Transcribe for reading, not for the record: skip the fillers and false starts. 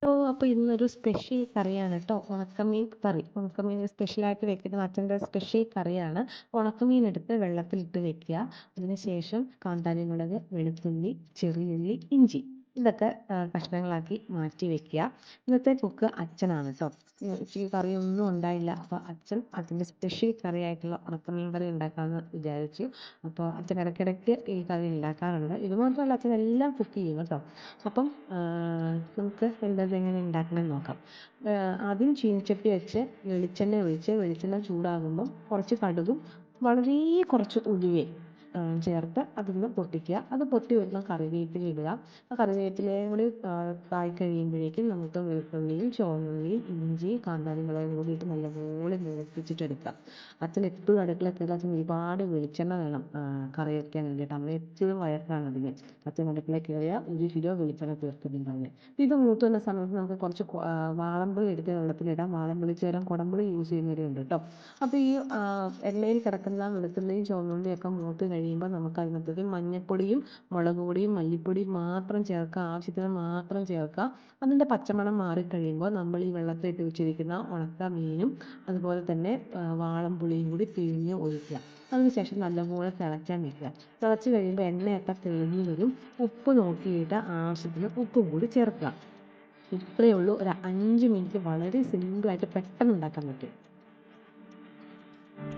അപ്പോൾ ഇന്നൊരു സ്പെഷ്യൽ കറിയാണ് കേട്ടോ. ഉണക്കമീൻ കറി. ഉണക്കമീൻ സ്പെഷ്യലായിട്ട് വെക്കുന്ന അച്ഛൻ്റെ സ്പെഷ്യൽ കറിയാണ്. ഉണക്കമീൻ എടുത്ത് വെള്ളത്തിലിട്ട് വെക്കുക. അതിനുശേഷം കാന്താരി മുളക്, വെളുത്തുള്ളി, ചെറിയുള്ളി, ഇഞ്ചി ഇതൊക്കെ കഷ്ണങ്ങളാക്കി മാറ്റി വെക്കുക. ഇന്നത്തെ കുക്ക് അച്ഛനാണ് കേട്ടോ. ഈ കറിയൊന്നും ഉണ്ടായില്ല. അപ്പോൾ അച്ഛൻ അതിൻ്റെ സ്പെഷ്യൽ കറിയായിട്ടുള്ള ഉണക്കമീൻ കറി ഉണ്ടാക്കാമെന്ന് വിചാരിച്ചു. അപ്പോൾ അച്ഛൻ ഇടയ്ക്കിടയ്ക്ക് ഈ കറി ഉണ്ടാക്കാറുണ്ട്. ഇത് മാത്രമല്ല അച്ഛൻ എല്ലാം കുക്ക് ചെയ്യും കേട്ടോ. അപ്പം നമുക്ക് എങ്ങനെ ഉണ്ടാക്കണമെന്ന് നോക്കാം. ആദ്യം ചീനച്ചട്ടി വെച്ച് വെളിച്ചെണ്ണ ഒഴിച്ച് വെളിച്ചെണ്ണ ചൂടാകുമ്പം കുറച്ച് കടുകും വളരെ കുറച്ച് ഉലുവയും ചേർത്ത് അതൊന്ന് പൊട്ടിക്കുക. അത് പൊട്ടി വരുമ്പോൾ കറിവേപ്പില ഇടുക. ആ കറിവേപ്പിലയും കൂടി ആയി കഴിയുമ്പോഴേക്കും നമുക്ക് വെളുത്തുള്ളിയും ചുവന്നുള്ളിയും ഇഞ്ചി കാന്താരി മുളകും കൂടി ഇട്ട് നല്ലപോലെ മൂപ്പിച്ചിട്ടെടുക്കാം. അച്ഛൻ എപ്പോഴും അടുക്കളയിൽ അച്ഛൻ ഒരുപാട് വെളിച്ചെണ്ണ വേണം കറി വയ്ക്കാൻ വേണ്ടിയിട്ട്. അമ്മ എപ്പോഴും വഴക്കാണ് അതിന്. അച്ഛൻ അടുക്കളയിൽ കയറിയാൽ 1 കിലോ വെളിച്ചെണ്ണ തീർത്തിട്ടുണ്ടാവും. ഇത് മൂത്ത് വന്ന സമയത്ത് നമുക്ക് കുറച്ച് വാളംപുളി എടുത്ത് വെള്ളത്തിലിടാം. വാളംപുളിക്ക് പകരം കുടംപുളി യൂസ് ചെയ്യുന്നവരുണ്ട് കേട്ടോ. അപ്പോൾ ഈ എണ്ണയിൽ കിടക്കുന്ന വെളുത്തുള്ളിയും ചുവന്നുള്ളിയും ഒക്കെ മൂത്ത് കഴിയുമ്പോൾ നമുക്ക് അതിനകത്തേക്ക് മഞ്ഞൾപ്പൊടിയും മുളക് പൊടിയും മല്ലിപ്പൊടിയും മാത്രം ചേർക്കുക. ആവശ്യത്തിന് മാത്രം ചേർക്കുക. അതിൻ്റെ പച്ചമണം മാറിക്കഴിയുമ്പോൾ നമ്മൾ ഈ വെള്ളത്തിലിട്ട് വെച്ചിരിക്കുന്ന ഉണക്ക മീനും അതുപോലെ തന്നെ വാളംപുളിയും കൂടി പിഴിഞ്ഞ് ഒഴിക്കുക. അതിനുശേഷം നല്ലപോലെ തിളയ്ക്കാൻ വെക്കുക. തിളച്ച് കഴിയുമ്പോൾ എണ്ണയൊക്കെ തെളിഞ്ഞ് വരും. ഉപ്പ് നോക്കിയിട്ട് ആവശ്യത്തിന് ഉപ്പും കൂടി ചേർക്കുക. ഇത്രയേ ഉള്ളൂ. ഒരു 5 മിനിറ്റ് വളരെ സിമ്പിളായിട്ട് പെട്ടെന്ന് ഉണ്ടാക്കാൻ പറ്റും.